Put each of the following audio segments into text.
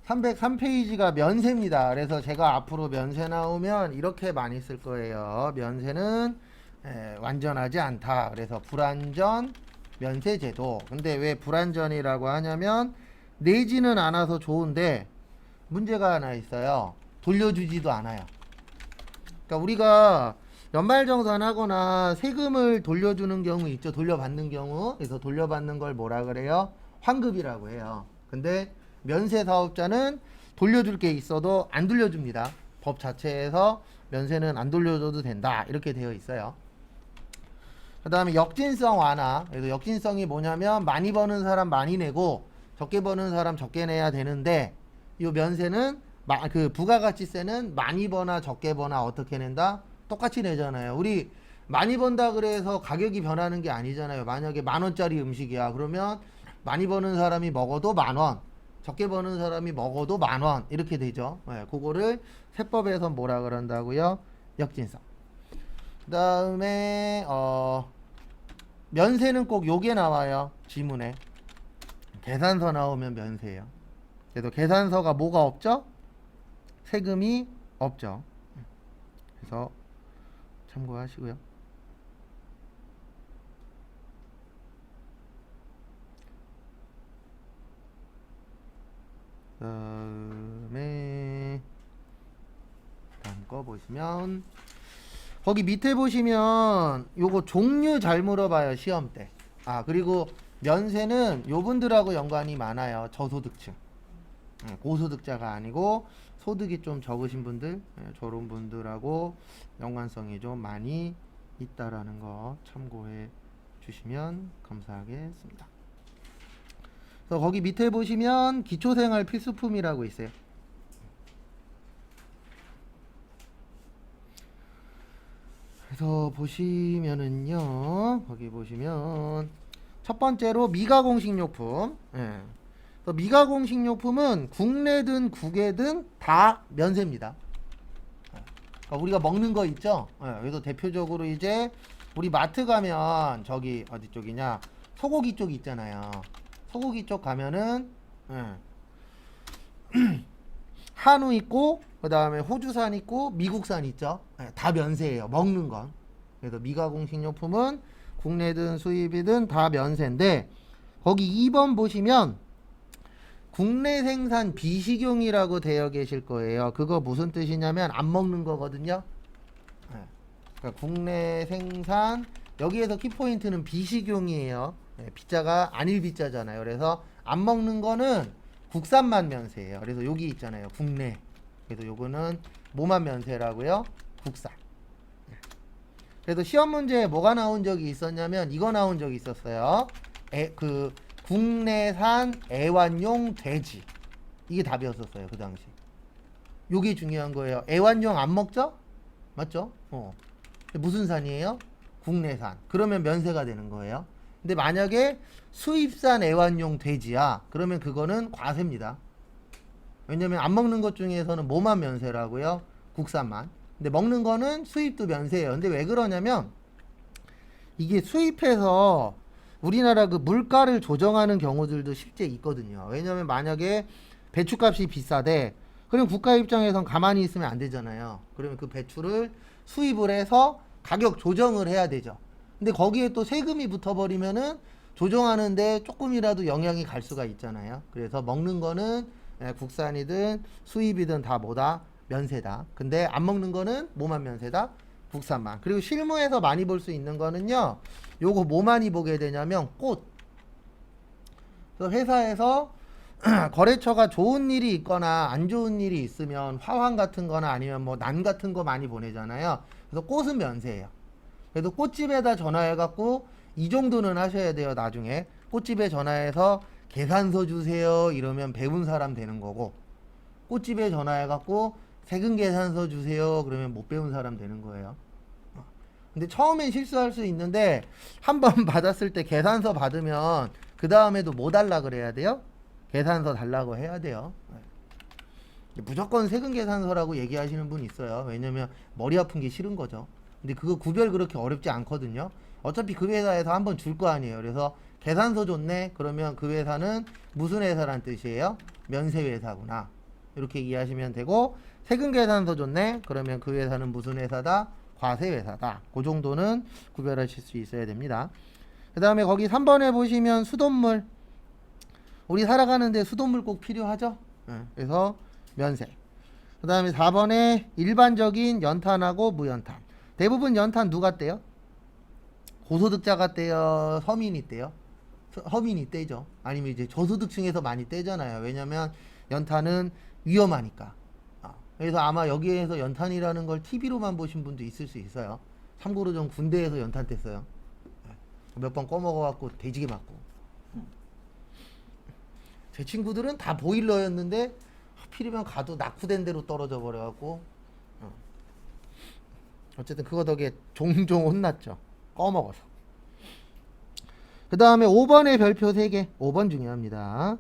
303페이지가 면세입니다. 그래서 제가 앞으로 면세 나오면 이렇게 많이 쓸 거예요. 면세는 완전하지 않다. 그래서 불완전 면세제도. 근데 왜 불완전이라고 하냐면 내지는 않아서 좋은데 문제가 하나 있어요. 돌려주지도 않아요. 그러니까 우리가 연말정산하거나 세금을 돌려주는 경우 있죠. 돌려받는 경우. 그래서 돌려받는 걸 뭐라 그래요? 환급이라고 해요. 근데 면세 사업자는 돌려줄 게 있어도 안 돌려줍니다. 법 자체에서 면세는 안 돌려줘도 된다. 이렇게 되어 있어요. 그 다음에 역진성 완화. 그래서 역진성이 뭐냐면 많이 버는 사람 많이 내고 적게 버는 사람 적게 내야 되는데 이 면세는 그 부가가치세는 많이 버나 적게 버나 어떻게 낸다? 똑같이 내잖아요. 우리 많이 번다 그래서 가격이 변하는 게 아니잖아요. 만약에 10,000원짜리 음식이야. 그러면 많이 버는 사람이 먹어도 10,000원, 적게 버는 사람이 먹어도 10,000원 이렇게 되죠. 네, 그거를 세법에서 뭐라 그런다고요? 역진성. 그 다음에 면세는 꼭 요게 나와요. 지문에 계산서 나오면 면세예요. 그래서 계산서가 뭐가 없죠? 세금이 없죠. 그래서 참고하시고요. 그다음에 다음 거 보시면 거기 밑에 보시면 요거 종류 잘 물어봐요. 시험 때. 그리고 면세는 요분들하고 연관이 많아요. 저소득층. 고소득자가 아니고 소득이 좀 적으신 분들, 저런 분들하고 연관성이 좀 많이 있다라는 거 참고해 주시면 감사하겠습니다. 그래서 거기 밑에 보시면 기초생활 필수품이라고 있어요. 그래서 보시면은요, 거기 보시면 첫 번째로 미가공식료품. 미가공식료품은 국내든 국외든 다 면세입니다. 그러니까 우리가 먹는 거 있죠. 그래서 대표적으로 이제 우리 마트 가면 저기 어디 쪽이냐, 소고기 쪽 있잖아요. 소고기 쪽 가면은 한우 있고 그 다음에 호주산 있고 미국산 있죠. 다 면세예요. 먹는 건. 그래서 미가공식료품은 국내든 수입이든 다 면세인데 거기 2번 보시면 국내 생산 비식용이라고 되어 계실 거예요. 그거 무슨 뜻이냐면 안 먹는 거거든요. 그러니까 국내 생산, 여기에서 키포인트는 비식용이에요. 비자가 안일 비자잖아요. 그래서 안 먹는 거는 국산만 면세예요. 그래서 여기 있잖아요. 국내. 그래서 요거는 뭐만 면세라고요? 국산. 그래서 시험 문제에 뭐가 나온 적이 있었냐면 이거 나온 적이 있었어요. 국내산 애완용 돼지. 이게 답이었었어요. 그 당시. 요게 중요한 거예요. 애완용 안 먹죠? 맞죠? 무슨 산이에요? 국내산. 그러면 면세가 되는 거예요. 근데 만약에 수입산 애완용 돼지야. 그러면 그거는 과세입니다. 왜냐면 안 먹는 것 중에서는 뭐만 면세라고요? 국산만. 근데 먹는 거는 수입도 면세예요. 근데 왜 그러냐면 이게 수입해서 우리나라 그 물가를 조정하는 경우들도 실제 있거든요. 왜냐면 만약에 배추값이 비싸대. 그럼 국가 입장에선 가만히 있으면 안 되잖아요. 그러면 그 배추를 수입을 해서 가격 조정을 해야 되죠. 근데 거기에 또 세금이 붙어버리면은 조정하는데 조금이라도 영향이 갈 수가 있잖아요. 그래서 먹는 거는 국산이든 수입이든 다 뭐다? 면세다. 근데 안 먹는 거는 뭐만 면세다? 국산만. 그리고 실무에서 많이 볼 수 있는 거는요. 요거 뭐 많이 보게 되냐면 꽃. 그래서 회사에서 거래처가 좋은 일이 있거나 안 좋은 일이 있으면 화환 같은 거나 아니면 뭐 난 같은 거 많이 보내잖아요. 그래서 꽃은 면세예요. 그래서 꽃집에다 전화해갖고 이 정도는 하셔야 돼요. 나중에 꽃집에 전화해서 계산서 주세요 이러면 배운 사람 되는 거고, 꽃집에 전화해갖고 세금 계산서 주세요 그러면 못 배운 사람 되는 거예요. 근데 처음엔 실수할 수 있는데 한번 받았을 때 계산서 받으면 그 다음에도 뭐 달라 그래야 돼요? 계산서 달라고 해야 돼요. 무조건 세금 계산서라고 얘기하시는 분 있어요. 왜냐면 머리 아픈 게 싫은 거죠. 근데 그거 구별 그렇게 어렵지 않거든요. 어차피 그 회사에서 한번 줄 거 아니에요. 그래서 계산서 줬네? 그러면 그 회사는 무슨 회사란 뜻이에요? 면세회사구나. 이렇게 이해하시면 되고, 세금 계산서 줬네. 그러면 그 회사는 무슨 회사다? 과세회사다. 그 정도는 구별하실 수 있어야 됩니다. 그 다음에 거기 3번에 보시면 수돗물. 우리 살아가는데 수돗물 꼭 필요하죠? 그래서 면세. 그 다음에 4번에 일반적인 연탄하고 무연탄. 대부분 연탄 누가 떼요? 고소득자가 떼요? 서민이 떼요? 서민이 떼죠. 아니면 이제 저소득층에서 많이 떼잖아요. 왜냐면 연탄은 위험하니까. 그래서 아마 여기에서 연탄이라는 걸 TV로만 보신 분도 있을 수 있어요. 참고로 전 군대에서 연탄 뗐어요. 몇 번 꺼먹어갖고 돼지게 맞고. 제 친구들은 다 보일러였는데 하필이면 가도 낙후된 대로 떨어져 버려갖고 어쨌든 그거 덕에 종종 혼났죠. 꺼먹어서. 그 다음에 5번의 별표 3개. 5번 중요합니다.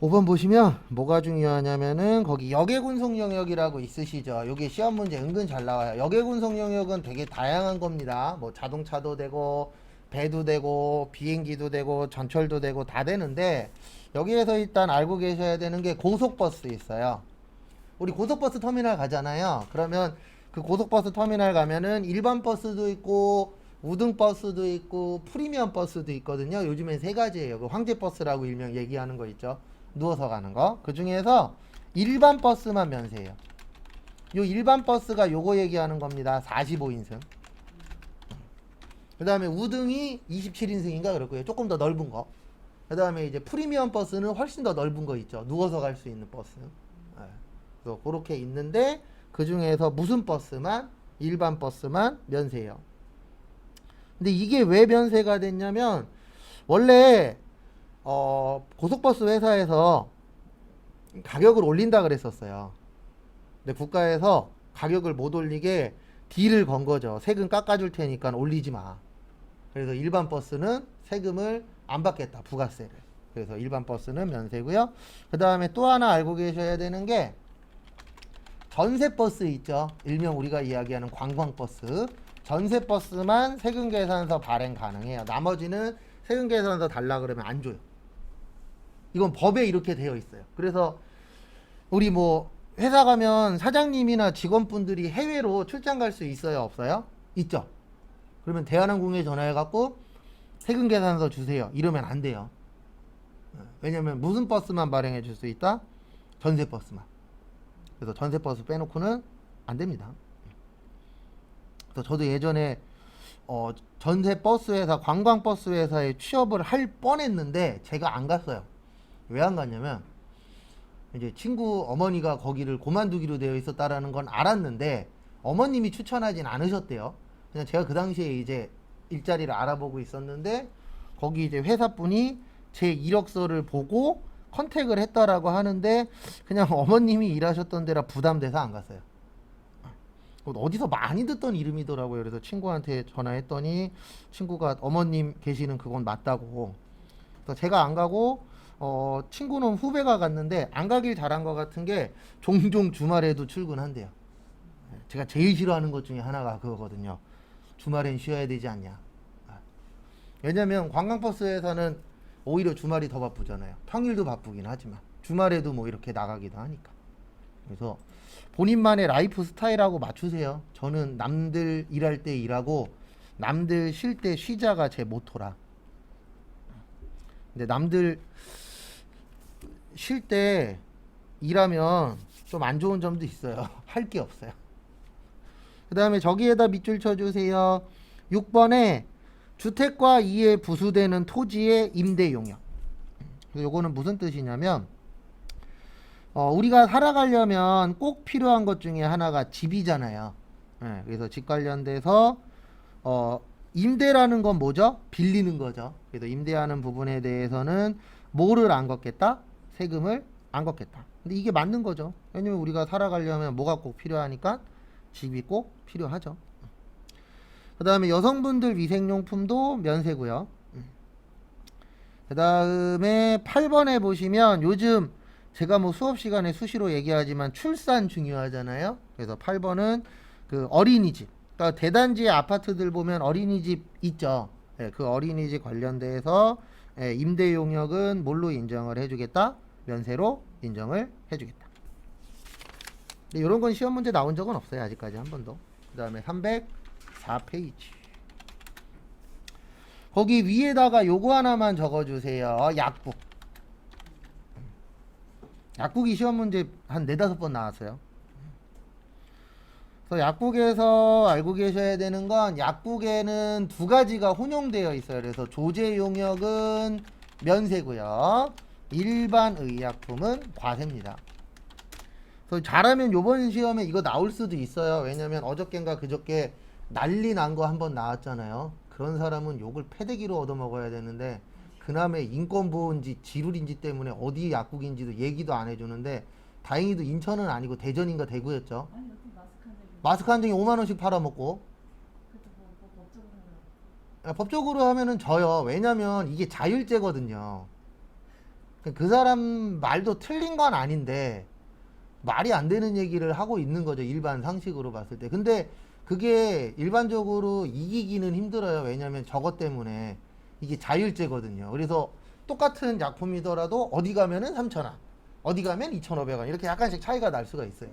5번 보시면 뭐가 중요하냐면은 거기 역외군속 영역이라고 있으시죠. 여기 시험 문제 은근 잘 나와요. 역외군속 영역은 되게 다양한 겁니다. 뭐 자동차도 되고 배도 되고 비행기도 되고 전철도 되고 다 되는데, 여기에서 일단 알고 계셔야 되는 게 고속버스 있어요. 우리 고속버스 터미널 가잖아요. 그러면 그 고속버스 터미널 가면은 일반 버스도 있고 우등버스도 있고 프리미엄 버스도 있거든요. 요즘엔 3가지예요. 그 황제버스라고 일명 얘기하는 거 있죠. 누워서 가는 거. 그 중에서 일반 버스만 면세예요. 요 일반 버스가 요거 얘기하는 겁니다. 45인승. 그 다음에 우등이 27인승인가 그럴 거예요. 조금 더 넓은 거. 그 다음에 이제 프리미엄 버스는 훨씬 더 넓은 거 있죠. 누워서 갈 수 있는 버스. 그래서 그렇게 있는데, 그 중에서 무슨 버스만? 일반 버스만 면세예요. 근데 이게 왜 면세가 됐냐면, 원래 고속버스 회사에서 가격을 올린다 그랬었어요. 근데 국가에서 가격을 못 올리게 딜을 건 거죠. 세금 깎아줄 테니까 올리지 마. 그래서 일반 버스는 세금을 안 받겠다. 부가세를. 그래서 일반 버스는 면세고요. 그 다음에 또 하나 알고 계셔야 되는 게 전세버스 있죠. 일명 우리가 이야기하는 관광버스. 전세버스만 세금계산서 발행 가능해요. 나머지는 세금계산서 달라 그러면 안 줘요. 이건 법에 이렇게 되어 있어요. 그래서 우리 뭐 회사 가면 사장님이나 직원분들이 해외로 출장 갈 수 있어요? 없어요? 있죠. 그러면 대한항공에 전화해갖고 세금계산서 주세요. 이러면 안 돼요. 왜냐면 무슨 버스만 발행해 줄 수 있다? 전세버스만. 그래서 전세버스 빼놓고는 안 됩니다. 그래서 저도 예전에 전세버스 회사, 관광버스 회사에 취업을 할 뻔했는데 제가 안 갔어요. 왜 안 갔냐면 이제 친구 어머니가 거기를 그만두기로 되어 있었다라는 건 알았는데 어머님이 추천하진 않으셨대요. 그냥 제가 그 당시에 이제 일자리를 알아보고 있었는데 거기 이제 회사분이 제 이력서를 보고 컨택을 했다라고 하는데 그냥 어머님이 일하셨던 데라 부담돼서 안 갔어요. 어디서 많이 듣던 이름이더라고요. 그래서 친구한테 전화했더니 친구가 어머님 계시는 그건 맞다고. 그래서 제가 안 가고 친구는 후배가 갔는데 안 가길 잘한 것 같은 게 종종 주말에도 출근한대요. 제가 제일 싫어하는 것 중에 하나가 그거거든요. 주말엔 쉬어야 되지 않냐. 왜냐면 관광버스에서는 오히려 주말이 더 바쁘잖아요. 평일도 바쁘긴 하지만 주말에도 뭐 이렇게 나가기도 하니까. 그래서 본인만의 라이프 스타일하고 맞추세요. 저는 남들 일할 때 일하고 남들 쉴 때 쉬자가 제 모토라. 근데 남들 쉴 때 일하면 좀 안 좋은 점도 있어요. 할 게 없어요. 그 다음에 저기에다 밑줄 쳐주세요. 6번에 주택과 이에 부수되는 토지의 임대 용역. 요거는 무슨 뜻이냐면 우리가 살아가려면 꼭 필요한 것 중에 하나가 집이잖아요. 그래서 집 관련돼서 임대라는 건 뭐죠? 빌리는 거죠. 그래서 임대하는 부분에 대해서는 뭐를 안 걷겠다? 세금을 안 걷겠다. 근데 이게 맞는 거죠. 왜냐면 우리가 살아가려면 뭐가 꼭 필요하니까 집이 꼭 필요하죠. 그 다음에 여성분들 위생용품도 면세고요. 그 다음에 8번에 보시면 요즘 제가 뭐 수업 시간에 수시로 얘기하지만 출산 중요하잖아요. 그래서 8번은 그 어린이집. 그러니까 대단지 아파트들 보면 어린이집 있죠. 예, 그 어린이집 관련돼서 예, 임대 용역은 뭘로 인정을 해주겠다? 면세로 인정을 해주겠다. 근데 이런 건 시험 문제 나온 적은 없어요. 아직까지 한 번도. 그 다음에 304페이지. 거기 위에다가 요거 하나만 적어주세요. 약국. 약국이 시험 문제 한 4-5번 나왔어요. 그래서 약국에서 알고 계셔야 되는 건 약국에는 두 가지가 혼용되어 있어요. 그래서 조제 용역은 면세고요. 일반 의약품은 과세입니다. 그래서 잘하면 요번 시험에 이거 나올 수도 있어요. 왜냐면 어저께인가 그저께 난리 난 거 한번 나왔잖아요. 그런 사람은 욕을 패대기로 얻어먹어야 되는데 그남의 인권보호인지 지룰인지 때문에 어디 약국인지도 얘기도 안 해주는데 다행히도 인천은 아니고 대전인가 대구였죠. 아니 여기 마스크 한 장이 마스크 한 장에 5만 원씩 팔아먹고. 그것도 뭐 법적으로 하면 아, 법적으로 하면은 져요. 왜냐면 이게 자율제거든요. 그 사람 말도 틀린 건 아닌데 말이 안 되는 얘기를 하고 있는 거죠. 일반 상식으로 봤을 때. 근데 그게 일반적으로 이기기는 힘들어요. 왜냐면 저것 때문에 이게 자율제거든요. 그래서 똑같은 약품이더라도 어디 가면은 3,000원, 어디 가면 2,500원 이렇게 약간씩 차이가 날 수가 있어요.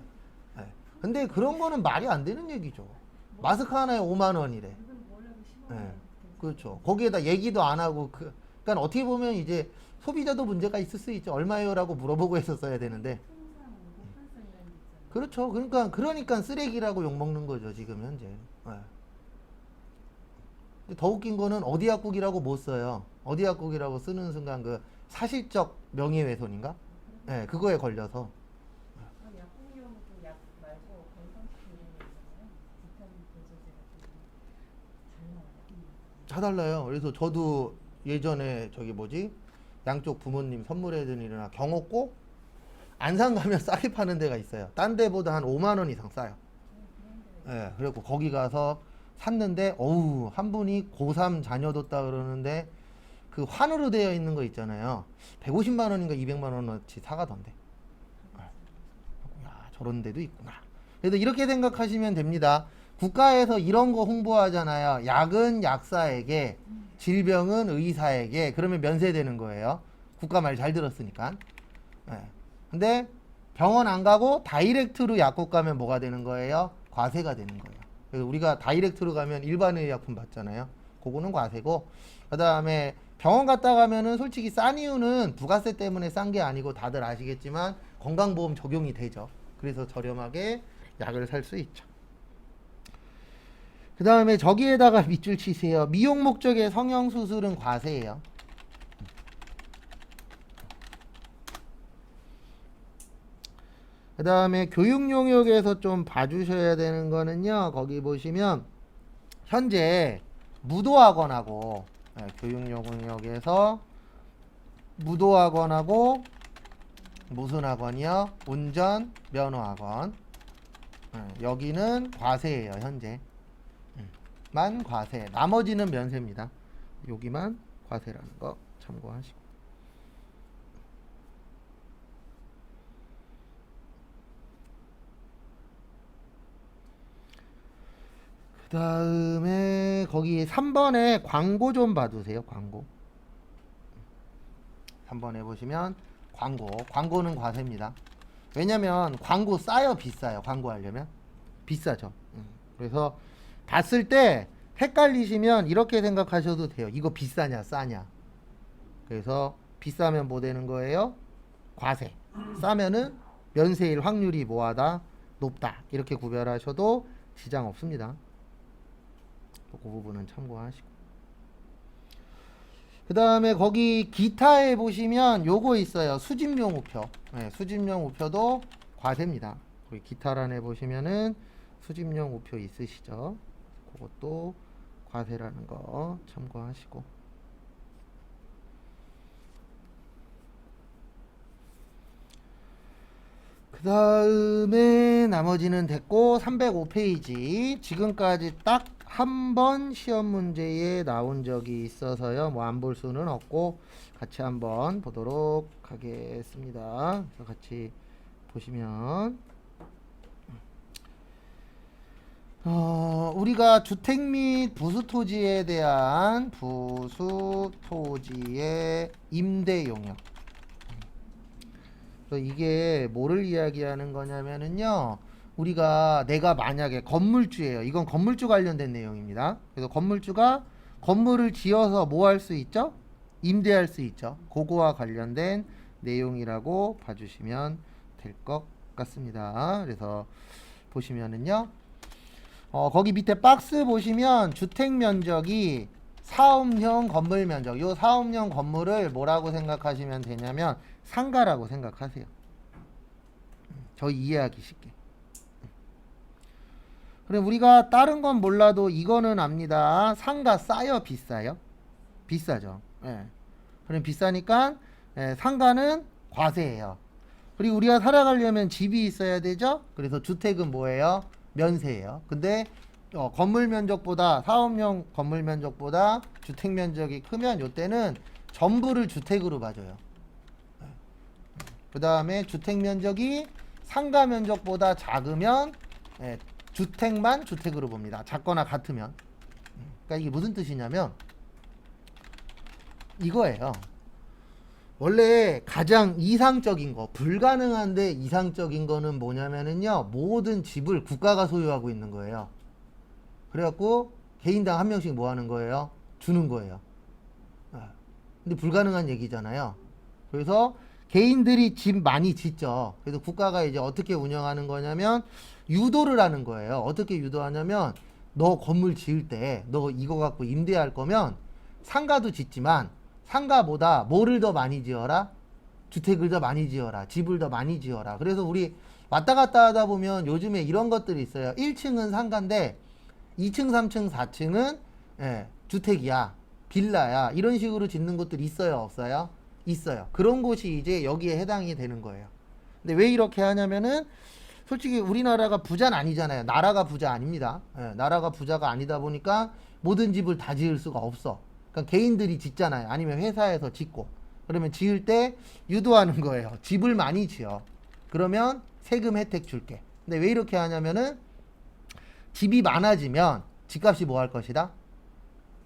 네. 근데 그런 거는 말이 안 되는 얘기죠. 마스크 하나에 5만 원이래. 이건 원래 10원 네. 그렇죠. 거기에다 얘기도 안 하고 그러니까 어떻게 보면 이제 소비자도 문제가 있을 수 있죠. 얼마요라고 물어보고 했었어야 되는데. 통상 못판성이라는 게 있잖아요. 그렇죠. 그러니까 쓰레기라고 욕 먹는 거죠. 지금 현재. 네. 근데 더 웃긴 거는 어디 약국이라고 못 써요. 어디 약국이라고 쓰는 순간 그 사실적 명예훼손인가? 네, 그거에 걸려서. 아, 약국용은 약 말고 건강식품 이런 거 있잖아요. 비타민 보조제 같은 거 달라요. 다 달라요. 그래서 저도 예전에 저기 뭐지? 양쪽 부모님 선물해드리려나 경옥고 안산 가면 싸게 파는 데가 있어요. 딴 데보다 한 5만 원 이상 싸요. 예, 그래갖고 거기 가서 샀는데 어우 한 분이 고3 자녀 뒀다 그러는데 그 환으로 되어 있는 거 있잖아요. 150만 원인가 200만 원어치 사가던데. 야, 저런 데도 있구나. 그래서 이렇게 생각하시면 됩니다. 국가에서 이런 거 홍보하잖아요. 약은 약사에게, 질병은 의사에게. 그러면 면세되는 거예요. 국가 말 잘 들었으니까. 예. 근데 병원 안 가고 다이렉트로 약국 가면 뭐가 되는 거예요? 과세가 되는 거예요. 그래서 우리가 다이렉트로 가면 일반 의약품 받잖아요. 그거는 과세고, 그 다음에 병원 갔다 가면은 솔직히 싼 이유는 부가세 때문에 싼 게 아니고 다들 아시겠지만 건강보험 적용이 되죠. 그래서 저렴하게 약을 살 수 있죠. 그 다음에 저기에다가 밑줄 치세요. 미용 목적의 성형수술은 과세예요. 그 다음에 교육 용역에서 좀 봐주셔야 되는 거는요. 거기 보시면 현재 무도학원하고 교육 용역에서 무도학원하고 무슨 학원이요? 운전 면허학원. 여기는 과세예요. 현재 만 과세. 나머지는 면세입니다. 여기만 과세라는 거 참고하시고. 그 다음에 거기 3번에 광고 좀 봐두세요. 광고 3번에 보시면 광고는 과세입니다. 왜냐면 광고 싸요 비싸요? 광고 하려면 비싸죠. 그래서 봤을 때 헷갈리시면 이렇게 생각하셔도 돼요. 이거 비싸냐 싸냐. 그래서 비싸면 뭐 되는 거예요? 과세. 싸면은 면세일 확률이 뭐하다? 높다. 이렇게 구별하셔도 지장 없습니다. 그 부분은 참고하시고. 그 다음에 거기 기타에 보시면 요거 있어요. 수집용 우표. 네, 수집용 우표도 과세입니다. 거기 기타란에 보시면은 수집용 우표 있으시죠? 그것도 과세라는 거 참고하시고. 그 다음에 나머지는 됐고 305페이지 지금까지 딱 한 번 시험 문제에 나온 적이 있어서요. 뭐 안 볼 수는 없고 같이 한번 보도록 하겠습니다. 그래서 같이 보시면 우리가 주택 및 부수 토지에 대한 부수 토지의 임대 용역. 그래서 이게 뭐를 이야기하는 거냐면은요. 내가 만약에 건물주예요. 이건 건물주 관련된 내용입니다. 그래서 건물주가 건물을 지어서 뭐 할 수 있죠? 임대할 수 있죠. 그거와 관련된 내용이라고 봐주시면 될 것 같습니다. 그래서 보시면은요. 거기 밑에 박스 보시면 주택 면적이 사업용 건물 면적. 요 사업용 건물을 뭐라고 생각하시면 되냐면 상가라고 생각하세요. 저희 이해하기 쉽게. 그럼 우리가 다른 건 몰라도 이거는 압니다. 상가 싸요, 비싸요? 비싸죠. 예. 그럼 비싸니까 상가는 과세예요. 그리고 우리가 살아가려면 집이 있어야 되죠. 그래서 주택은 뭐예요? 면세예요. 근데 건물 면적보다 사업용 건물 면적보다 주택 면적이 크면 요때는 전부를 주택으로 봐줘요. 그 다음에 주택 면적이 상가 면적보다 작으면 주택만 주택으로 봅니다. 작거나 같으면. 그러니까 이게 무슨 뜻이냐면 이거예요. 원래 가장 이상적인 거, 불가능한데 이상적인 거는 뭐냐면은요, 모든 집을 국가가 소유하고 있는 거예요. 그래갖고 개인당 한 명씩 뭐 하는 거예요? 주는 거예요. 근데 불가능한 얘기잖아요. 그래서 개인들이 집 많이 짓죠. 그래서 국가가 이제 어떻게 운영하는 거냐면 유도를 하는 거예요. 어떻게 유도하냐면 너 건물 지을 때 너 이거 갖고 임대할 거면 상가도 짓지만 상가보다 뭐를 더 많이 지어라? 주택을 더 많이 지어라. 집을 더 많이 지어라. 그래서 우리 왔다 갔다 하다 보면 요즘에 이런 것들이 있어요. 1층은 상가인데 2층, 3층, 4층은 주택이야. 빌라야. 이런 식으로 짓는 곳들 있어요? 없어요? 있어요. 그런 곳이 이제 여기에 해당이 되는 거예요. 근데 왜 이렇게 하냐면은 솔직히 우리나라가 부자는 아니잖아요. 나라가 부자 아닙니다. 나라가 부자가 아니다 보니까 모든 집을 다 지을 수가 없어. 그러니까 개인들이 짓잖아요. 아니면 회사에서 짓고. 그러면 지을 때 유도하는 거예요. 집을 많이 지어. 그러면 세금 혜택 줄게. 근데 왜 이렇게 하냐면은 집이 많아지면 집값이 뭐 할 것이다?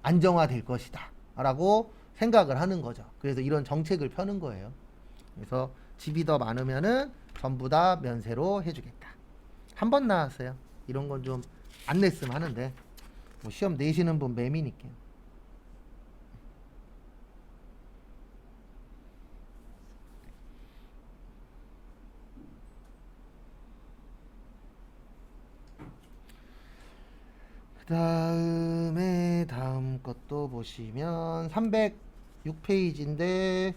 안정화될 것이다. 라고 생각을 하는 거죠. 그래서 이런 정책을 펴는 거예요. 그래서 집이 더 많으면은 전부 다 면세로 해주겠다. 한 번 나왔어요. 이런 건 좀 안 냈으면 하는데 뭐 시험 내시는 분 매미니까. 다음 것도 보시면 306페이지인데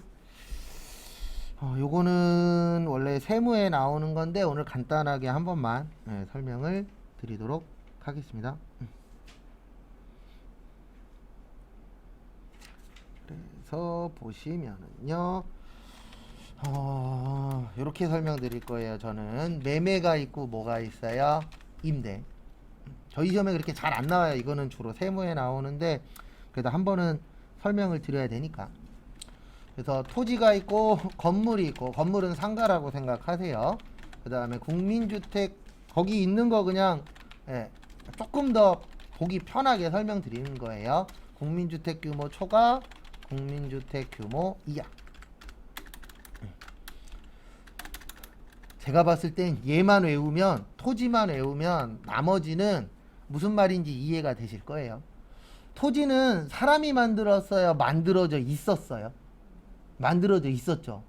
요거는 원래 세무에 나오는 건데 오늘 간단하게 한 번만 설명을 드리도록 하겠습니다. 그래서 보시면은요 이렇게 설명드릴 거예요. 저는 매매가 있고 뭐가 있어요? 임대. 저희 시험에 그렇게 잘 안 나와요. 이거는 주로 세무에 나오는데 그래도 한 번은 설명을 드려야 되니까. 그래서 토지가 있고 건물이 있고 건물은 상가라고 생각하세요. 그 다음에 국민주택 거기 있는 거 그냥 조금 더 보기 편하게 설명드리는 거예요. 국민주택 규모 초과, 국민주택 규모 이하. 제가 봤을 땐 얘만 외우면 토지만 외우면 나머지는 무슨 말인지 이해가 되실 거예요. 토지는 사람이 만들었어요? 만들어져 있었어요? 만들어져 있었죠.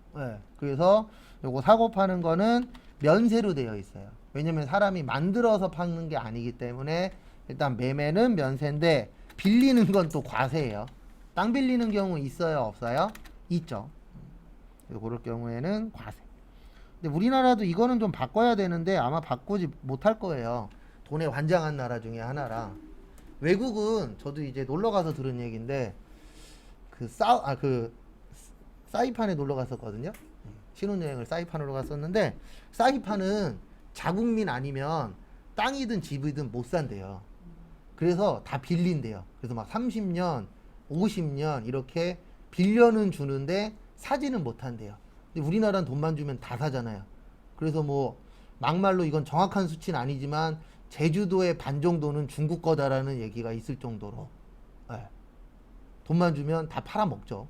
그래서 요거 사고 파는 거는 면세로 되어 있어요. 왜냐면 사람이 만들어서 파는 게 아니기 때문에 일단 매매는 면세인데 빌리는 건 또 과세예요. 땅 빌리는 경우 있어요? 없어요? 있죠. 그럴 경우에는 과세. 근데 우리나라도 이거는 좀 바꿔야 되는데 아마 바꾸지 못할 거예요. 돈에 환장한 나라 중에 하나라. 외국은 저도 이제 놀러 가서 들은 얘기인데 그 사이판에 놀러 갔었거든요. 신혼여행을 사이판으로 갔었는데 사이판은 자국민 아니면 땅이든 집이든 못 산대요. 그래서 다 빌린대요. 그래서 막 30년, 50년 이렇게 빌려는 주는데 사지는 못한대요. 근데 우리나라는 돈만 주면 다 사잖아요. 그래서 뭐 막말로 이건 정확한 수치는 아니지만 제주도의 반 정도는 중국 거다라는 얘기가 있을 정도로 예, 돈만 주면 다 팔아먹죠.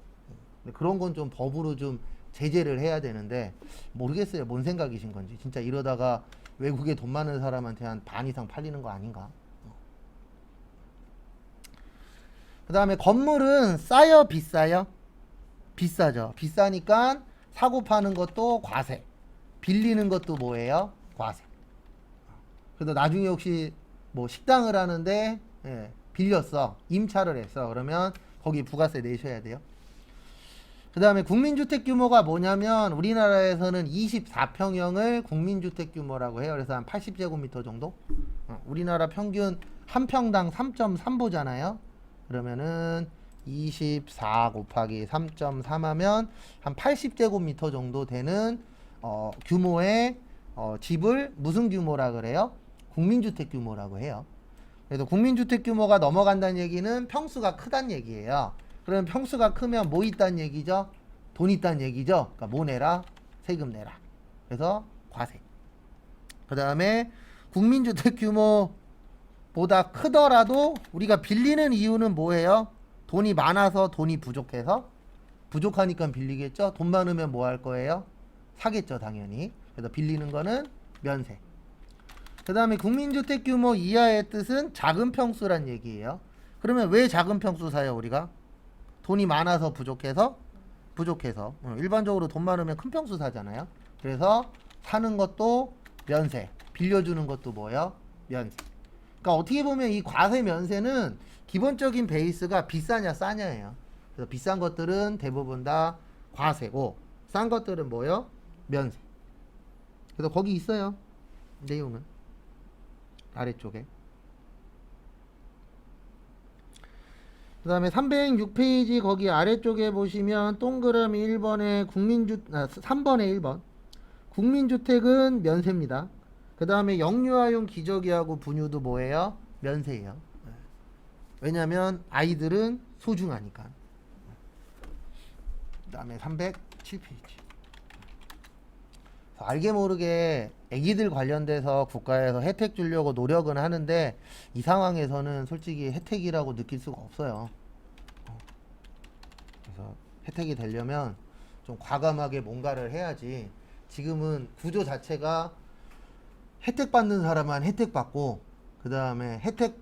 근데 그런 건 좀 법으로 좀 제재를 해야 되는데 모르겠어요. 뭔 생각이신 건지. 진짜 이러다가 외국에 돈 많은 사람한테 한 반 이상 팔리는 거 아닌가. 그 다음에 건물은 싸요 비싸요? 비싸죠. 비싸니까 사고 파는 것도 과세, 빌리는 것도 뭐예요? 과세. 그래서 나중에 혹시 뭐 식당을 하는데 예, 빌렸어, 임차를 했어, 그러면 거기 부가세 내셔야 돼요. 그 다음에 국민주택 규모가 뭐냐면 우리나라에서는 24평형을 국민주택 규모라고 해요. 그래서 한 80제곱미터 정도. 우리나라 평균 한 평당 3.3보잖아요. 그러면은 24 곱하기 3.3 하면 한 80제곱미터 정도 되는 규모의 집을 무슨 규모라 그래요? 국민주택 규모라고 해요. 그래서 국민주택 규모가 넘어간다는 얘기는 평수가 크다는 얘기예요. 그러면 평수가 크면 뭐 있다는 얘기죠? 돈 있다는 얘기죠. 그러니까 뭐 내라? 세금 내라. 그래서 과세. 그 다음에 국민주택 규모보다 크더라도 우리가 빌리는 이유는 뭐예요? 돈이 많아서, 돈이 부족해서? 부족하니까 빌리겠죠. 돈 많으면 뭐 할 거예요? 사겠죠, 당연히. 그래서 빌리는 거는 면세. 그 다음에 국민주택 규모 이하의 뜻은 작은 평수란 얘기예요. 그러면 왜 작은 평수 사요, 우리가? 돈이 많아서 부족해서? 부족해서. 일반적으로 돈 많으면 큰 평수 사잖아요. 그래서 사는 것도 면세, 빌려주는 것도 뭐예요? 면세. 그러니까 어떻게 보면 이 과세 면세는 기본적인 베이스가 비싸냐 싸냐예요. 그래서 비싼 것들은 대부분 다 과세고 싼 것들은 뭐예요? 면세. 그래서 거기 있어요, 내용은 아래쪽에. 그 다음에 306페이지 거기 아래쪽에 보시면 동그라미 1번에 3번에 1번 국민주택은 면세입니다. 그 다음에 영유아용 기저귀하고 분유도 뭐예요? 면세예요. 왜냐면 아이들은 소중하니까. 그 다음에 307페이지 알게 모르게 애기들 관련돼서 국가에서 혜택 주려고 노력은 하는데 이 상황에서는 솔직히 혜택이라고 느낄 수가 없어요. 그래서 혜택이 되려면 좀 과감하게 뭔가를 해야지. 지금은 구조 자체가 혜택 받는 사람만 혜택 받고 그 다음에 혜택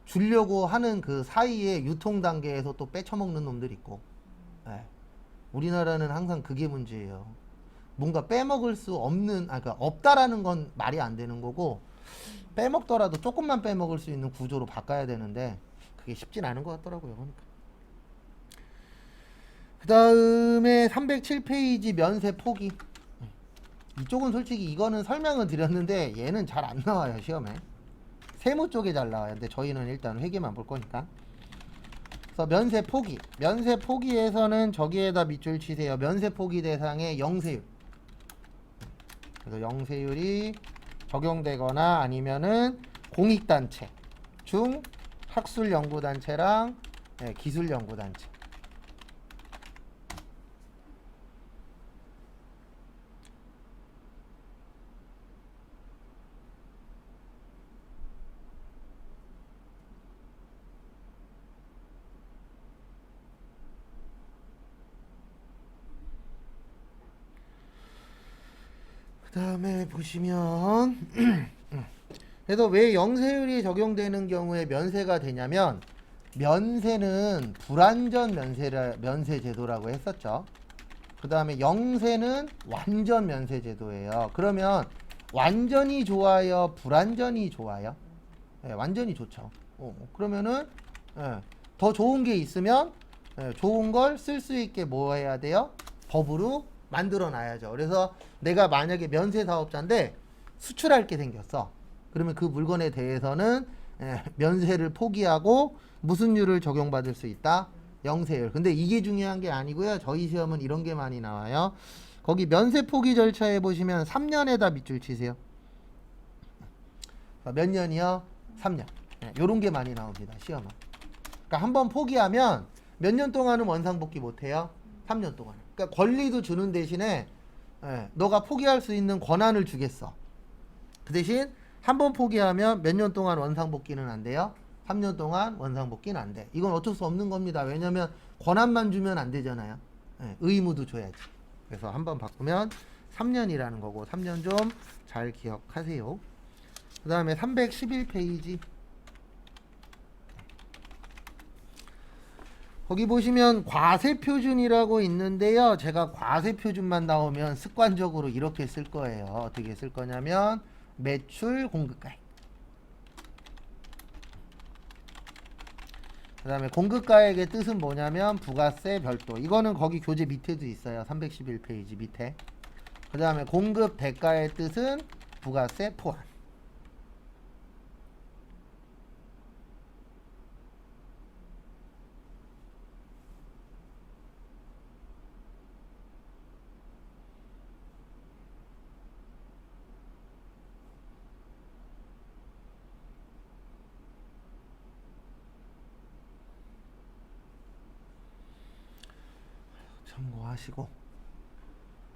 주려고 하는 그 사이에 유통 단계에서 또 빼쳐먹는 놈들 있고. 네. 우리나라는 항상 그게 문제예요. 뭔가 빼먹을 수 없는, 그러니까 없다라는 건 말이 안 되는 거고, 빼먹더라도 조금만 빼먹을 수 있는 구조로 바꿔야 되는데 그게 쉽진 않은 것 같더라고요. 그러니까. 그 다음에 307페이지 면세 포기. 이쪽은 솔직히 이거는 설명은 드렸는데 얘는 잘 안 나와요, 시험에. 세무 쪽에 잘 나와요. 근데 저희는 일단 회계만 볼 거니까. 그래서 면세 포기. 면세 포기에서는 저기에다 밑줄 치세요. 면세 포기 대상의 영세율. 그래서 영세율이 적용되거나 아니면은 공익단체 중 학술연구단체랑 기술연구단체. 그 다음에 보시면 그래서 왜 영세율이 적용되는 경우에 면세가 되냐면 면세는 불완전 면세 제도라고 했었죠. 그 다음에 영세는 완전 면세 제도예요. 그러면 완전히 좋아요, 불완전히 좋아요? 네, 완전히 좋죠. 그러면은 더 좋은 게 있으면 좋은 걸 쓸 수 있게 뭐 해야 돼요? 법으로 만들어 놔야죠. 그래서 내가 만약에 면세 사업자인데 수출할 게 생겼어. 그러면 그 물건에 대해서는 면세를 포기하고 무슨 율을 적용받을 수 있다? 영세율. 근데 이게 중요한 게 아니고요. 저희 시험은 이런 게 많이 나와요. 거기 면세 포기 절차에 보시면 3년에다 밑줄 치세요. 몇 년이요? 3년. 요런 게 많이 나옵니다, 시험은. 그러니까 한번 포기하면 몇 년 동안은 원상복귀 못해요? 3년 동안. 그러니까 권리도 주는 대신에 너가 포기할 수 있는 권한을 주겠어. 그 대신 한 번 포기하면 몇 년 동안 원상복귀는 안 돼요? 3년 동안 원상복귀는 안 돼. 이건 어쩔 수 없는 겁니다. 왜냐면 권한만 주면 안 되잖아요. 예, 의무도 줘야지. 그래서 한번 바꾸면 3년이라는 거고 3년 좀 잘 기억하세요. 그 다음에 311페이지. 거기 보시면 과세표준이라고 있는데요. 제가 과세표준만 나오면 습관적으로 이렇게 쓸 거예요. 어떻게 쓸 거냐면 매출 공급가액. 그 다음에 공급가액의 뜻은 뭐냐면 부가세 별도. 이거는 거기 교재 밑에도 있어요. 311페이지 밑에. 그 다음에 공급 대가의 뜻은 부가세 포함. 참고하시고.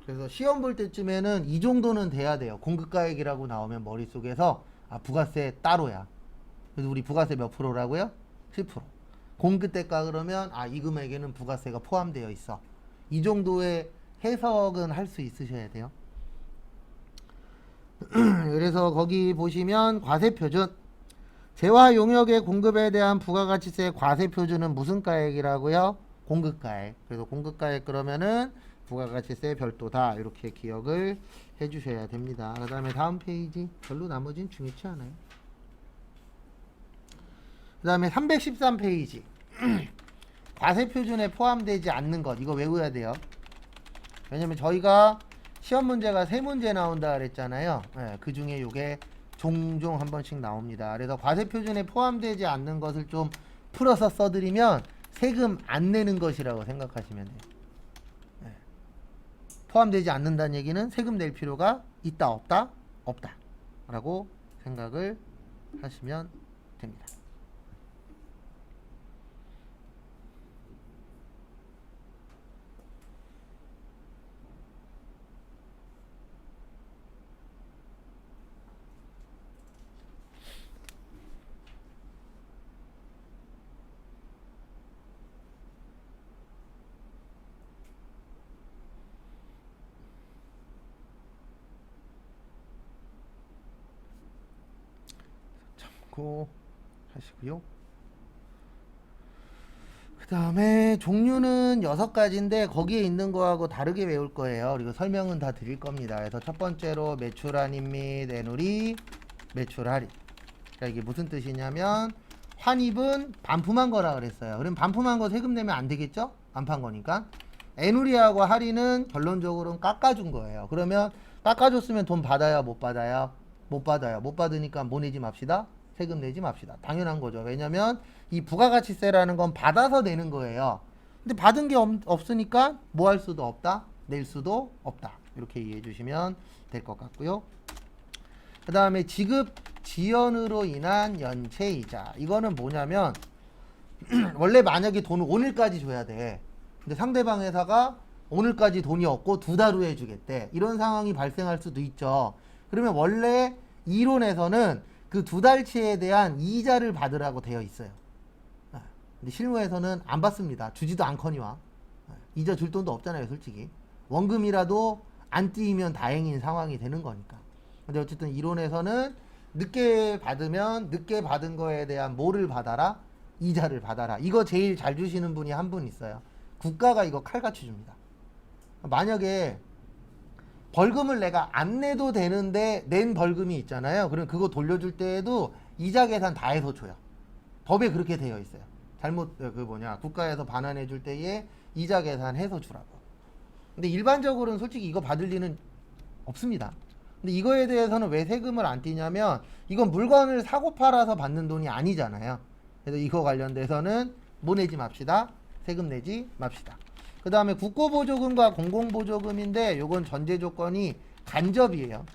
그래서 시험 볼 때쯤에는 이 정도는 돼야 돼요. 공급가액이라고 나오면 머릿속에서 아 부가세 따로야. 그래서 우리 부가세 몇 프로라고요? 10%. 공급대가 그러면 아 이 금액에는 부가세가 포함되어 있어. 이 정도의 해석은 할 수 있으셔야 돼요. 그래서 거기 보시면 과세표준 재화 용역의 공급에 대한 부가가치세 과세표준은 무슨 가액이라고요? 공급가액. 그래서 공급가액 그러면은 부가가치세 별도다 이렇게 기억을 해주셔야 됩니다. 그 다음에 다음 페이지. 별로 나머지는 중요치 않아요. 그 다음에 313페이지. 과세표준에 포함되지 않는 것 이거 외워야 돼요. 왜냐면 저희가 시험 문제가 3문제 나온다 그랬잖아요. 네, 그 중에 요게 종종 한 번씩 나옵니다. 그래서 과세표준에 포함되지 않는 것을 좀 풀어서 써드리면 세금 안 내는 것이라고 생각하시면 돼요. 네. 포함되지 않는다는 얘기는 세금 낼 필요가 있다 없다? 없다 라고 생각을 하시면 됩니다. 참고 하시고요. 그 다음에 종류는 6가지인데 거기에 있는 거하고 다르게 외울 거예요. 그리고 설명은 다 드릴 겁니다. 그래서 첫 번째로 매출 할인 및 애누리 매출 할인. 그러니까 이게 무슨 뜻이냐면 환입은 반품한 거라 그랬어요. 그럼 반품한 거 세금 내면 안 되겠죠? 안 판 거니까. 애누리하고 할인은 결론적으로는 깎아준 거예요. 그러면 깎아줬으면 돈 받아야 못 받아요? 못 받아요. 못 받으니까 뭐 내지 맙시다? 세금 내지 맙시다. 당연한 거죠. 왜냐면 이 부가가치세라는 건 받아서 내는 거예요. 근데 받은 게 없으니까 뭐 할 수도 없다? 낼 수도 없다. 이렇게 이해해 주시면 될 것 같고요. 그 다음에 지급 지연으로 인한 연체이자. 이거는 뭐냐면 원래 만약에 돈을 오늘까지 줘야 돼. 근데 상대방 회사가 오늘까지 돈이 없고 2달 후에 주겠대. 이런 상황이 발생할 수도 있죠. 그러면 원래 이론에서는 그 2달치에 대한 이자를 받으라고 되어 있어요. 근데 실무에서는 안 받습니다. 주지도 않거니와. 이자 줄 돈도 없잖아요, 솔직히. 원금이라도 안 띄면 다행인 상황이 되는 거니까. 근데 어쨌든 이론에서는 늦게 받으면 늦게 받은 거에 대한 뭐를 받아라? 이자를 받아라. 이거 제일 잘 주시는 분이 한 분 있어요. 국가가 이거 칼같이 줍니다. 만약에 벌금을 내가 안 내도 되는데 낸 벌금이 있잖아요. 그럼 그거 돌려줄 때에도 이자 계산 다 해서 줘요. 법에 그렇게 되어 있어요. 잘못 국가에서 반환해 줄 때에 이자 계산 해서 주라고. 근데 일반적으로는 솔직히 이거 받을 리는 없습니다. 근데 이거에 대해서는 왜 세금을 안 띄냐면 이건 물건을 사고 팔아서 받는 돈이 아니잖아요. 그래서 이거 관련돼서는 뭐 내지 맙시다. 세금 내지 맙시다. 그 다음에 국고보조금과 공공보조금인데 요건 전제 조건이 간접이에요.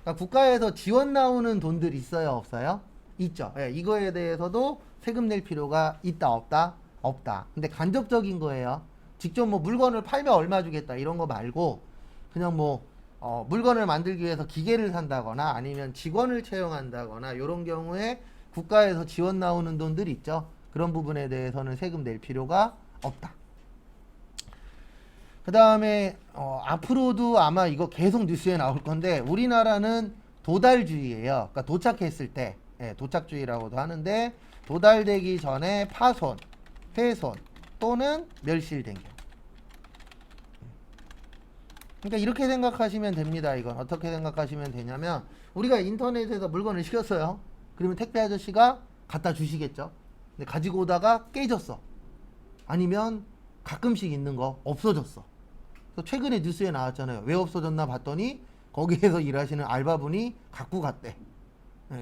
그러니까 국가에서 지원 나오는 돈들 있어요 없어요? 있죠. 예, 이거에 대해서도 세금 낼 필요가 있다 없다? 없다. 근데 간접적인 거예요. 직접 뭐 물건을 팔면 얼마 주겠다 이런 거 말고 그냥 뭐 물건을 만들기 위해서 기계를 산다거나 아니면 직원을 채용한다거나 이런 경우에 국가에서 지원 나오는 돈들 있죠. 그런 부분에 대해서는 세금 낼 필요가 없다. 그 다음에 앞으로도 아마 이거 계속 뉴스에 나올 건데 우리나라는 도달주의예요. 그러니까 도착했을 때 도착주의라고도 하는데 도달되기 전에 파손, 훼손 또는 멸실된 경우. 그러니까 이렇게 생각하시면 됩니다. 이건 어떻게 생각하시면 되냐면 우리가 인터넷에서 물건을 시켰어요. 그러면 택배 아저씨가 갖다 주시겠죠. 근데 가지고 오다가 깨졌어. 아니면 가끔씩 있는 거 없어졌어. 그래서 최근에 뉴스에 나왔잖아요. 왜 없어졌나 봤더니 거기에서 일하시는 알바분이 갖고 갔대.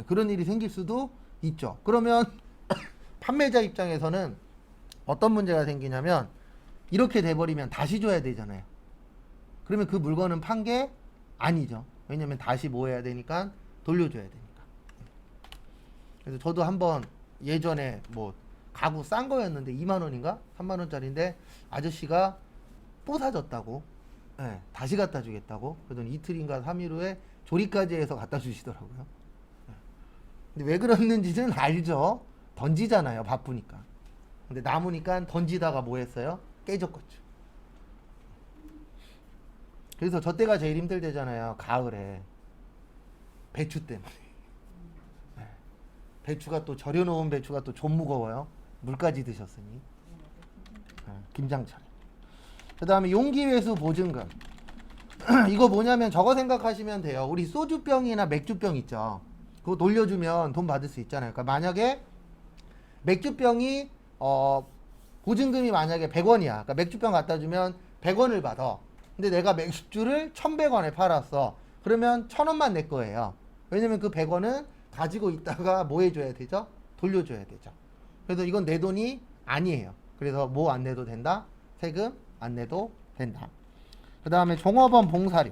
그런 일이 생길 수도 있죠. 그러면 판매자 입장에서는 어떤 문제가 생기냐면 이렇게 돼버리면 다시 줘야 되잖아요. 그러면 그 물건은 판 게 아니죠. 왜냐면 다시 뭐 해야 되니까 돌려줘야 되니까. 그래서 저도 한번 예전에 뭐 가구 싼 거였는데 2만 원인가 3만 원짜리인데 아저씨가 뽀사졌다고 다시 갖다 주겠다고 그러더니 이틀인가 3일 후에 조리까지 해서 갖다 주시더라고요. 근데 왜 그랬는지는 알죠. 던지잖아요. 바쁘니까. 근데 남으니까 던지다가 뭐 했어요? 깨졌겠죠. 그래서 저 때가 제일 힘들대잖아요. 가을에. 배추 때문에. 배추가 또 절여놓은 배추가 또 좀 무거워요. 물까지 드셨으니. 김장철. 그 다음에 용기회수 보증금. 이거 뭐냐면 저거 생각하시면 돼요. 우리 소주병이나 맥주병 있죠. 그거 돌려주면 돈 받을 수 있잖아요. 그러니까 만약에 맥주병이 보증금이 만약에 100원이야. 그러니까 맥주병 갖다 주면 100원을 받아. 근데 내가 맥주를 1,100원에 팔았어. 그러면 1,000원만 내 거예요. 왜냐면 그 100원은 가지고 있다가 뭐 해줘야 되죠? 돌려줘야 되죠. 그래서 이건 내 돈이 아니에요. 그래서 뭐 안 내도 된다? 세금 안 내도 된다. 그 다음에 종업원 봉사료.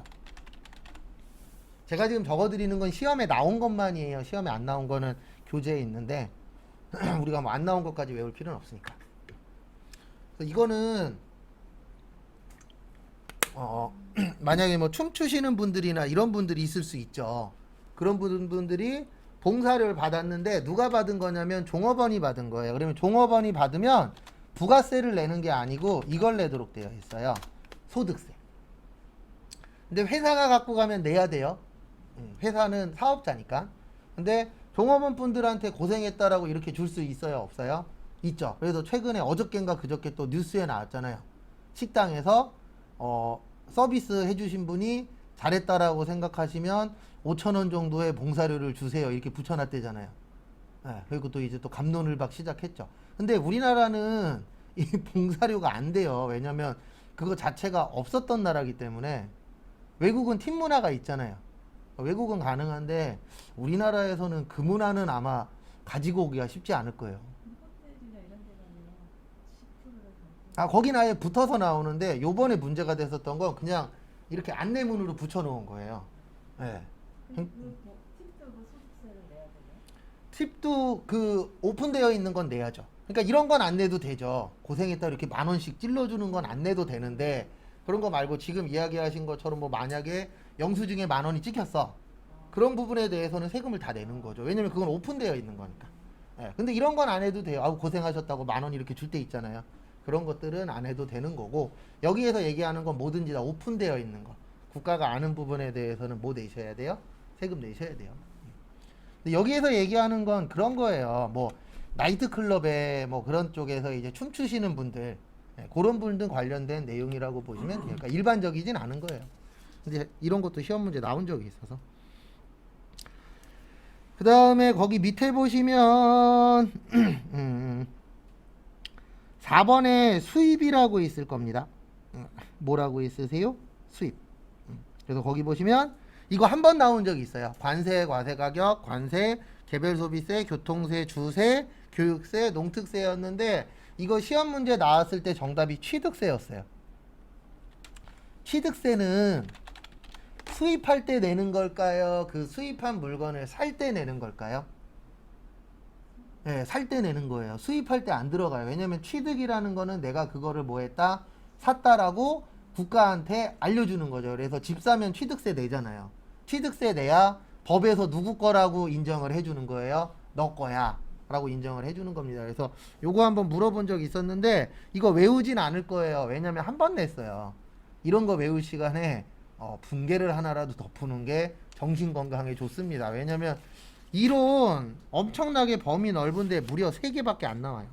제가 지금 적어드리는 건 시험에 나온 것만이에요. 시험에 안 나온 거는 교재에 있는데 우리가 뭐 안 나온 것까지 외울 필요는 없으니까. 그래서 이거는 만약에 뭐 춤추시는 분들이나 이런 분들이 있을 수 있죠. 그런 분들이 봉사료를 받았는데 누가 받은 거냐면 종업원이 받은 거예요. 그러면 종업원이 받으면 부가세를 내는 게 아니고 이걸 내도록 되어 있어요. 소득세. 근데 회사가 갖고 가면 내야 돼요. 회사는 사업자니까. 근데 종업원 분들한테 고생했다라고 이렇게 줄 수 있어요? 없어요? 있죠. 그래서 최근에 어저께인가 그저께 또 뉴스에 나왔잖아요. 식당에서 서비스 해주신 분이 잘했다라고 생각하시면 5,000원 정도의 봉사료를 주세요. 이렇게 붙여놨대잖아요. 그리고 또 이제 또 갑론을박 시작했죠. 근데 우리나라는 이 봉사료가 안 돼요. 왜냐면 그거 자체가 없었던 나라기 때문에. 외국은 팀 문화가 있잖아요. 외국은 가능한데 우리나라에서는 그 문화는 아마 가지고 오기가 쉽지 않을 거예요. 호텔이나 이런 데 가면 10%를 거긴 아예 붙어서 나오는데 요번에 문제가 됐었던 건 그냥 이렇게 안내문으로 붙여놓은 거예요. 네. 팁도 그 소득세를 내야 되나요? 팁도 그 오픈되어 있는 건 내야죠. 그러니까 이런 건 안 내도 되죠. 고생했다 이렇게 10,000원씩 찔러주는 건 안 내도 되는데 그런 거 말고 지금 이야기하신 것처럼 뭐 만약에 영수증에 10,000원이 찍혔어. 그런 부분에 대해서는 세금을 다 내는 거죠. 왜냐면 그건 오픈되어 있는 거니까. 근데 이런 건 안 해도 돼요. 고생하셨다고 10,000원 이렇게 줄 때 있잖아요. 그런 것들은 안 해도 되는 거고 여기에서 얘기하는 건 뭐든지 다 오픈되어 있는 거. 국가가 아는 부분에 대해서는 뭐 내셔야 돼요? 세금 내셔야 돼요. 근데 여기에서 얘기하는 건 그런 거예요. 뭐 나이트클럽에 뭐 그런 쪽에서 이제 춤추시는 분들 그런 분들 관련된 내용이라고 보시면 돼요. 그러니까 일반적이진 않은 거예요. 근데 이런 것도 시험 문제 나온 적이 있어서. 그 다음에 거기 밑에 보시면 4번에 수입이라고 있을 겁니다. 뭐라고 있으세요? 수입. 그래서 거기 보시면 이거 한 번 나온 적이 있어요. 관세, 과세가격, 관세, 개별소비세, 교통세, 주세, 교육세, 농특세였는데 이거 시험 문제 나왔을 때 정답이 취득세였어요. 취득세는 수입할 때 내는 걸까요? 그 수입한 물건을 살 때 내는 걸까요? 네, 살 때 내는 거예요. 수입할 때 안 들어가요. 왜냐면 취득이라는 거는 내가 그거를 뭐 했다? 샀다라고 국가한테 알려주는 거죠. 그래서 집 사면 취득세 내잖아요. 취득세 내야 법에서 누구 거라고 인정을 해주는 거예요. 너 거야 라고 인정을 해주는 겁니다. 그래서 요거 한번 물어본 적이 있었는데 이거 외우진 않을 거예요. 왜냐면 한 번 냈어요. 이런 거 외울 시간에 분계를 하나라도 더 푸는 게 정신 건강에 좋습니다. 왜냐면 이론 엄청나게 범위 넓은데 무려 3개밖에 안 나와요.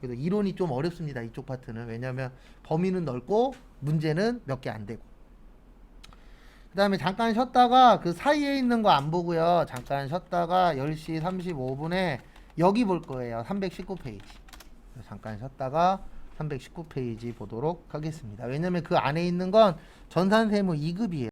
그래서 이론이 좀 어렵습니다. 이쪽 파트는. 왜냐면 범위는 넓고 문제는 몇 개 안 되고. 그 다음에 잠깐 쉬었다가 그 사이에 있는 거 안 보고요. 잠깐 쉬었다가 10시 35분에 여기 볼 거예요. 319페이지. 잠깐 쉬었다가 319페이지 보도록 하겠습니다. 왜냐면 그 안에 있는 건 전산세무 2급이에요.